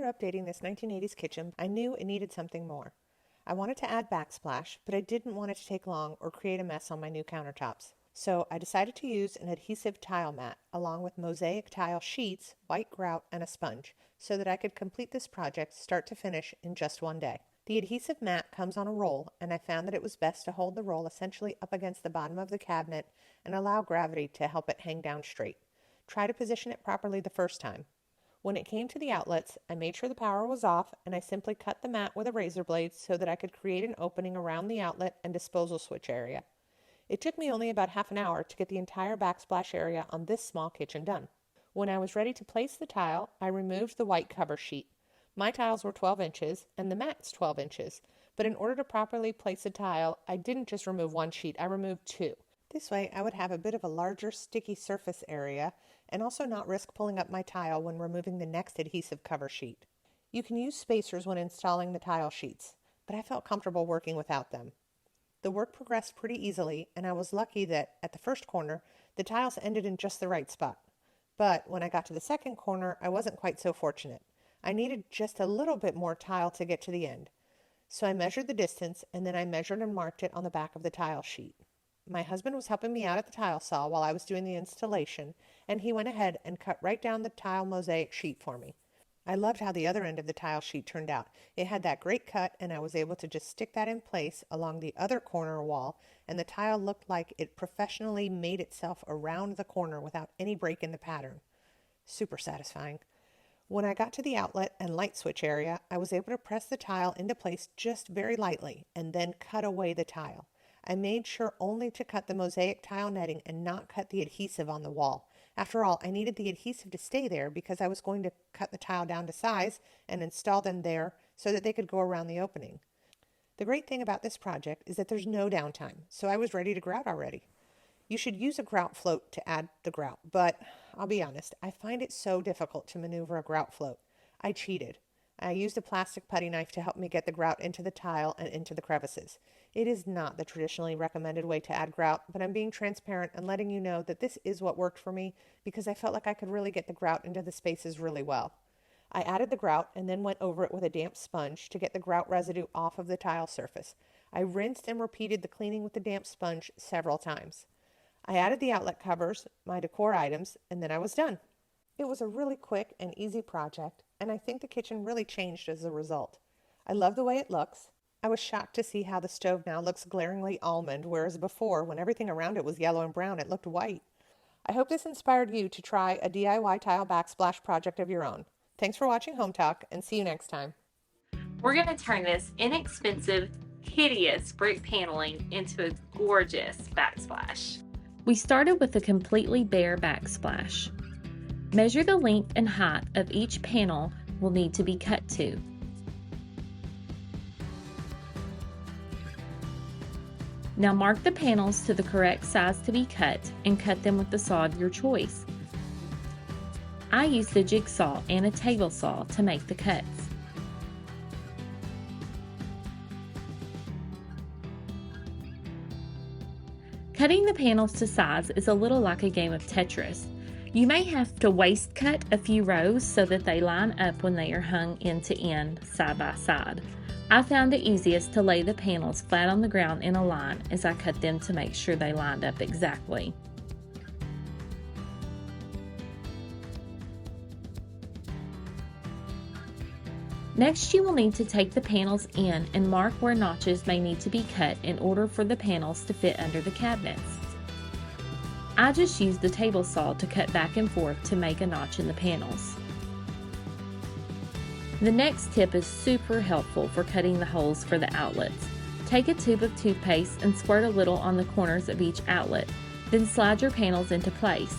After updating this 1980s kitchen, I knew it needed something more. I wanted to add backsplash, but I didn't want it to take long or create a mess on my new countertops. So I decided to use an adhesive tile mat along with mosaic tile sheets, white grout, and a sponge so that I could complete this project start to finish in just one day. The adhesive mat comes on a roll, and I found that it was best to hold the roll essentially up against the bottom of the cabinet and allow gravity to help it hang down straight. Try to position it properly the first time. When it came to the outlets, I made sure the power was off, and I simply cut the mat with a razor blade so that I could create an opening around the outlet and disposal switch area. It took me only about half an hour to get the entire backsplash area on this small kitchen done. When I was ready to place the tile, I removed the white cover sheet. My tiles were 12 inches, and the mat's 12 inches, but in order to properly place a tile, I didn't just remove one sheet, I removed two. This way, I would have a bit of a larger sticky surface area and also not risk pulling up my tile when removing the next adhesive cover sheet. You can use spacers when installing the tile sheets, but I felt comfortable working without them. The work progressed pretty easily, and I was lucky that, at the first corner, the tiles ended in just the right spot. But when I got to the second corner, I wasn't quite so fortunate. I needed just a little bit more tile to get to the end. So I measured the distance, and then I measured and marked it on the back of the tile sheet. My husband was helping me out at the tile saw while I was doing the installation, and he went ahead and cut right down the tile mosaic sheet for me. I loved how the other end of the tile sheet turned out. It had that great cut, and I was able to just stick that in place along the other corner wall, and the tile looked like it professionally made itself around the corner without any break in the pattern. Super satisfying. When I got to the outlet and light switch area, I was able to press the tile into place just very lightly and then cut away the tile. I made sure only to cut the mosaic tile netting and not cut the adhesive on the wall. After all, I needed the adhesive to stay there because I was going to cut the tile down to size and install them there so that they could go around the opening. The great thing about this project is that there's no downtime, so I was ready to grout already. You should use a grout float to add the grout, but I'll be honest, I find it so difficult to maneuver a grout float. I cheated. I used a plastic putty knife to help me get the grout into the tile and into the crevices. It is not the traditionally recommended way to add grout, but I'm being transparent and letting you know that this is what worked for me because I felt like I could really get the grout into the spaces really well. I added the grout and then went over it with a damp sponge to get the grout residue off of the tile surface. I rinsed and repeated the cleaning with the damp sponge several times. I added the outlet covers, my decor items, and then I was done. It was a really quick and easy project, and I think the kitchen really changed as a result. I love the way it looks. I was shocked to see how the stove now looks glaringly almond, whereas before, when everything around it was yellow and brown, it looked white. I hope this inspired you to try a DIY tile backsplash project of your own. Thanks for watching Home Talk, and see you next time. We're going to turn this inexpensive, hideous brick paneling into a gorgeous backsplash. We started with a completely bare backsplash. Measure the length and height of each panel will need to be cut to. Now mark the panels to the correct size to be cut and cut them with the saw of your choice. I used a jigsaw and a table saw to make the cuts. Cutting the panels to size is a little like a game of Tetris. You may have to waist cut a few rows so that they line up when they are hung end to end, side by side. I found it easiest to lay the panels flat on the ground in a line as I cut them to make sure they lined up exactly. Next, you will need to take the panels in and mark where notches may need to be cut in order for the panels to fit under the cabinets. I just used the table saw to cut back and forth to make a notch in the panels. The next tip is super helpful for cutting the holes for the outlets. Take a tube of toothpaste and squirt a little on the corners of each outlet, then slide your panels into place.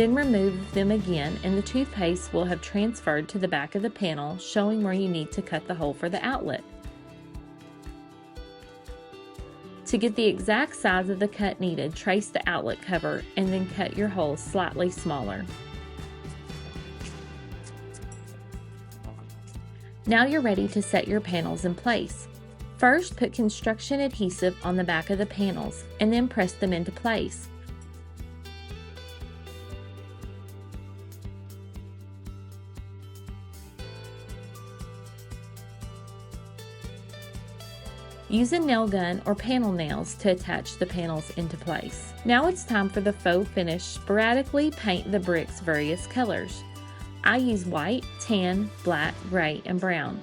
Then remove them again and the toothpaste will have transferred to the back of the panel, showing where you need to cut the hole for the outlet. To get the exact size of the cut needed, trace the outlet cover and then cut your hole slightly smaller. Now you're ready to set your panels in place. First, put construction adhesive on the back of the panels and then press them into place. Use a nail gun or panel nails to attach the panels into place. Now it's time for the faux finish. Sporadically paint the bricks various colors. I use white, tan, black, gray, and brown.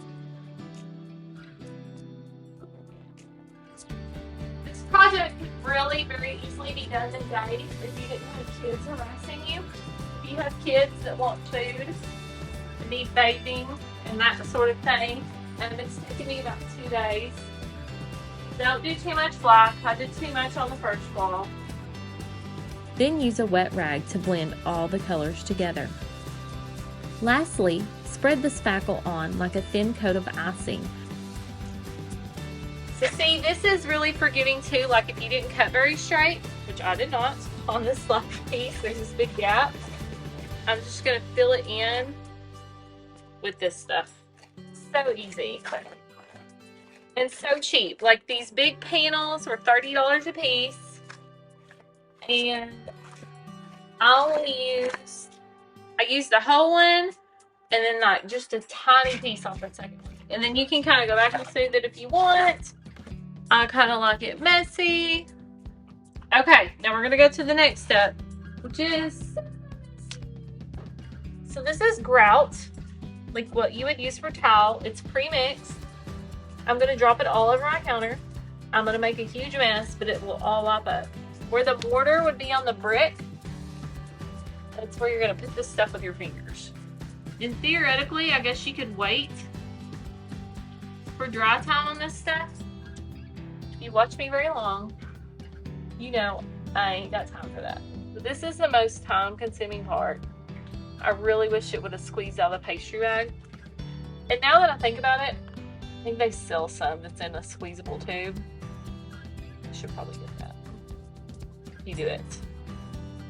This project could really very easily be done in days if you didn't have kids harassing you. If you have kids that want food, need bathing, and that sort of thing, and it's taking me about 2 days. Don't do too much black. I did too much on the first wall. Then use a wet rag to blend all the colors together. Lastly, spread the spackle on like a thin coat of icing. So see, this is really forgiving too, like if you didn't cut very straight, which I did not on this last piece, there's this big gap. I'm just gonna fill it in with this stuff. So easy. And so cheap. Like these big panels were $30 a piece. And I used the whole one and then like just a tiny piece off the second one. And then you can kind of go back and smooth it if you want. I kind of like it messy. Okay, now we're gonna go to the next step, which is, so this is grout, like what you would use for tile. It's pre-mixed. I'm going to drop it all over my counter. I'm going to make a huge mess, but it will all lop up. Where the mortar would be on the brick, that's where you're going to put this stuff with your fingers. And theoretically, I guess you could wait for dry time on this stuff. If you watch me very long, you know I ain't got time for that. But this is the most time-consuming part. I really wish it would have squeezed out of the pastry bag. And now that I think about it, I think they sell some that's in a squeezable tube. I should probably get that. You do it.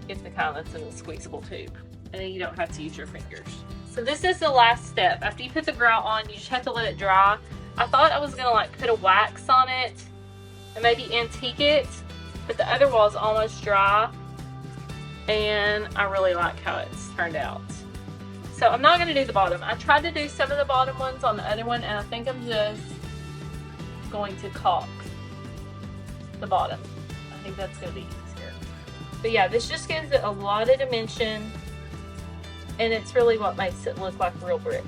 Get the kind that's in a squeezable tube. And then you don't have to use your fingers. So this is the last step. After you put the grout on, you just have to let it dry. I thought I was gonna like put a wax on it and maybe antique it, but the other wall is almost dry. And I really like how it's turned out. So I'm not going to do the bottom. I tried to do some of the bottom ones on the other one, and I think I'm just going to caulk the bottom. I think that's going to be easier. But yeah, this just gives it a lot of dimension, and it's really what makes it look like real brick.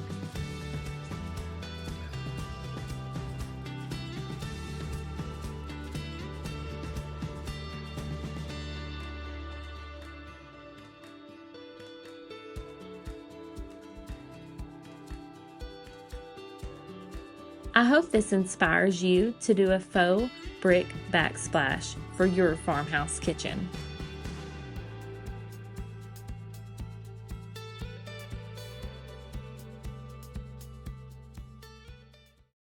I hope this inspires you to do a faux brick backsplash for your farmhouse kitchen.